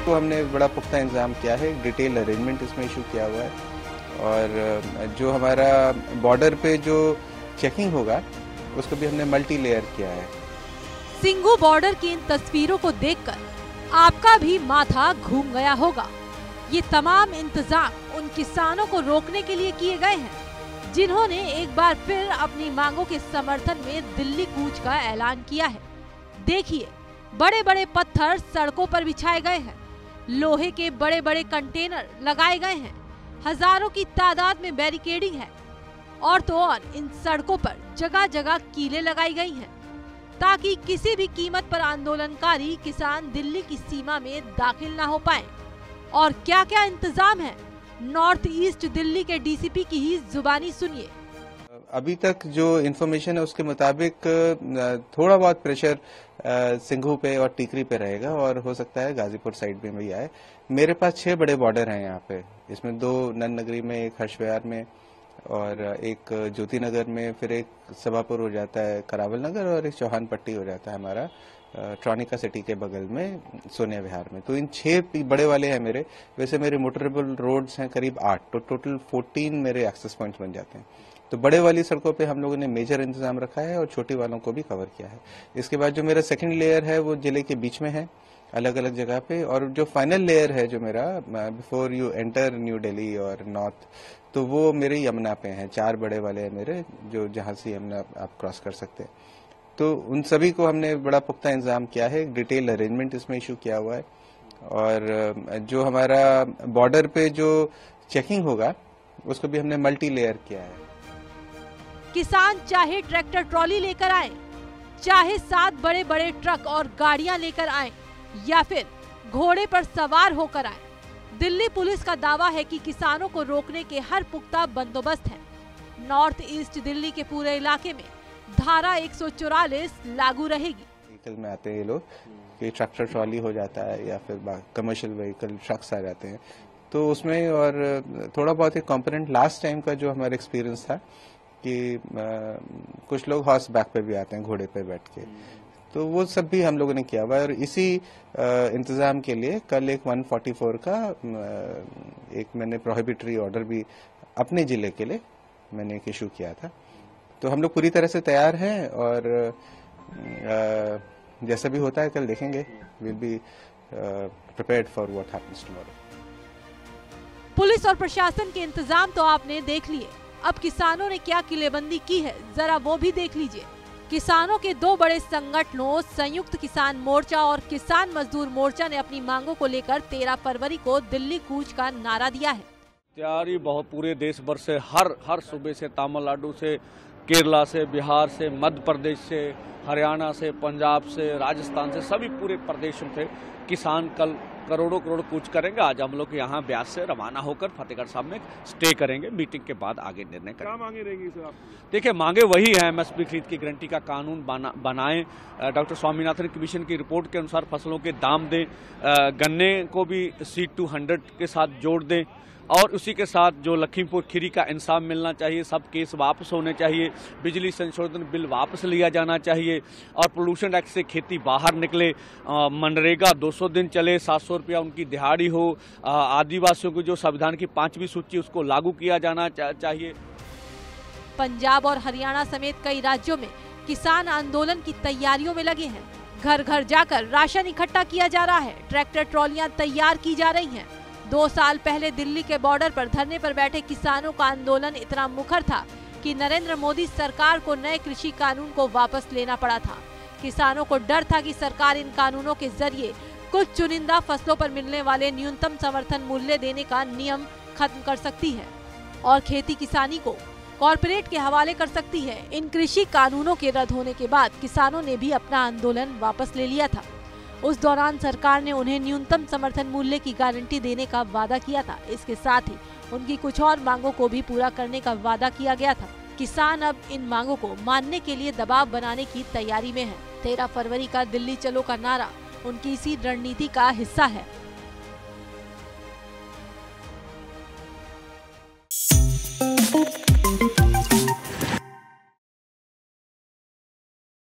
तो हमने बड़ा पुख्ता इंतजाम किया है, डिटेल अरेंजमेंट इसमें इशू किया हुआ है और जो हमारा बॉर्डर पे जो चेकिंग होगा उसको भी हमने मल्टी लेयर किया है। सिंघू बॉर्डर की इन तस्वीरों को देखकर आपका भी माथा घूम गया होगा। ये तमाम इंतजाम उन किसानों को रोकने के लिए किए गए हैं जिन्होंने एक बार फिर अपनी मांगों के समर्थन में दिल्ली कूच का ऐलान किया है। देखिए, बड़े बड़े पत्थर सड़कों पर बिछाए गए हैं, लोहे के बड़े बड़े कंटेनर लगाए गए हैं, हजारों की तादाद में बैरिकेडिंग है और तो और इन सड़कों पर जगह जगह कीलें लगाई गई हैं ताकि किसी भी कीमत पर आंदोलनकारी किसान दिल्ली की सीमा में दाखिल न हो पाए। और क्या क्या इंतजाम है, नॉर्थ ईस्ट दिल्ली के डीसीपी की ही जुबानी सुनिए। अभी तक जो इन्फॉर्मेशन है उसके मुताबिक थोड़ा बहुत प्रेशर सिंघू पे और टीकरी पे रहेगा और हो सकता है गाजीपुर साइड में भी आए। मेरे पास 6 बड़े बॉर्डर हैं यहाँ पे, इसमें 2 नन नगरी में, एक हर्षविहार में और एक ज्योति नगर में, फिर एक सभापुर हो जाता है करावल नगर और एक चौहान पट्टी हो जाता है हमारा ट्रॉनिका सिटी के बगल में सोनिया विहार में। तो इन 6 बड़े वाले हैं मेरे। वैसे मेरे मोटरेबल रोड्स हैं करीब 8, तो टोटल 14 मेरे एक्सेस पॉइंट्स बन जाते हैं। तो बड़े वाली सड़कों पे हम लोगों ने मेजर इंतजाम रखा है और छोटी वालों को भी कवर किया है। इसके बाद जो मेरा सेकंड लेयर है वो जिले के बीच में है, अलग अलग जगह पे। और जो फाइनल लेयर है जो मेरा before you enter new Delhi और नॉर्थ, तो वो मेरे यमुना पे हैं। 4 बड़े वाले हैं मेरे, जो जहां से यमुना आप क्रॉस कर सकते हैं। तो उन सभी को हमने बड़ा पुख्ता इंतजाम किया है, डिटेल अरेंजमेंट इसमें इशू किया हुआ है और जो हमारा बॉर्डर पे जो चेकिंग होगा उसको भी हमने मल्टी लेयर किया है। किसान चाहे ट्रैक्टर ट्रॉली लेकर आए, चाहे 7 बड़े बड़े ट्रक और गाड़ियां लेकर आए या फिर घोड़े पर सवार होकर आए, दिल्ली पुलिस का दावा है कि किसानों को रोकने के हर पुख्ता बंदोबस्त है। नॉर्थ ईस्ट दिल्ली के पूरे इलाके में धारा 144 लागू रहेगी। व्हीकल में आते हैं ये लोग कि ट्रैक्टर ट्रॉली हो जाता है या फिर कमर्शियल व्हीकल ट्रक्स आ जाते हैं, तो उसमें और थोड़ा बहुत एक कंपोनेंट लास्ट टाइम का जो हमारा एक्सपीरियंस था कि कुछ लोग हॉर्स बैक पे भी आते हैं, घोड़े पे बैठ के, तो वो सब भी हम लोगों ने किया हुआ है। और इसी इंतजाम के लिए कल एक 144 का एक मैंने प्रोहिबिटरी ऑर्डर भी अपने जिले के लिए मैंने एक इशू किया था। तो हम लोग पूरी तरह से तैयार हैं और जैसा भी होता है कल देखेंगे। Will be prepared for what happens tomorrow. Police और प्रशासन के इंतजाम तो आपने देख लिए, अब किसानों ने क्या किलेबंदी की है जरा वो भी देख लीजिए। किसानों के 2 बड़े संगठनों संयुक्त किसान मोर्चा और किसान मजदूर मोर्चा ने अपनी मांगों को लेकर 13 फरवरी को दिल्ली कूच का नारा दिया है। तैयारी बहुत पूरे देश भर से, हर सूबे से, तमिलनाडु से, केरला से, बिहार से, मध्य प्रदेश से, हरियाणा से, पंजाब से, राजस्थान से, सभी पूरे प्रदेशों से किसान कल करोड़ों कूच करेंगे। आज हम लोग यहाँ ब्यास से रवाना होकर फतेहगढ़ साहब में स्टे करेंगे। मीटिंग के बाद आगे निर्णय करेंगे। क्या मांगे रहेंगी सर आपकी? देखिए, मांगे वही है, एमएसपी खरीद की गारंटी का कानून बनाएं, डॉक्टर स्वामीनाथन कमीशन की रिपोर्ट के अनुसार फसलों के दाम दें, गन्ने को भी C200 के साथ जोड़ दें और उसी के साथ जो लखीमपुर खीरी का इंसाफ मिलना चाहिए, सब केस वापस होने चाहिए, बिजली संशोधन बिल वापस लिया जाना चाहिए और पोल्यूशन एक्ट से खेती बाहर निकले, मनरेगा 200 दिन चले, 700 रुपया उनकी दिहाड़ी हो, आदिवासियों की जो संविधान की 5वीं सूची उसको लागू किया जाना चाहिए। पंजाब और हरियाणा समेत कई राज्यों में किसान आंदोलन की तैयारियों में लगे हैं। घर घर जाकर राशन इकट्ठा किया जा रहा है, ट्रैक्टर ट्रॉलियां तैयार की जा रही हैं। 2 साल पहले दिल्ली के बॉर्डर पर धरने पर बैठे किसानों का आंदोलन इतना मुखर था कि नरेंद्र मोदी सरकार को नए कृषि कानून को वापस लेना पड़ा था। किसानों को डर था कि सरकार इन कानूनों के जरिए कुछ चुनिंदा फसलों पर मिलने वाले न्यूनतम समर्थन मूल्य देने का नियम खत्म कर सकती है और खेती किसानी को कॉरपोरेट के हवाले कर सकती है। इन कृषि कानूनों के रद्द होने के बाद किसानों ने भी अपना आंदोलन वापस ले लिया था। उस दौरान सरकार ने उन्हें न्यूनतम समर्थन मूल्य की गारंटी देने का वादा किया था। इसके साथ ही उनकी कुछ और मांगों को भी पूरा करने का वादा किया गया था। किसान अब इन मांगों को मानने के लिए दबाव बनाने की तैयारी में है। 13 फरवरी का दिल्ली चलो का नारा उनकी इसी रणनीति का हिस्सा है।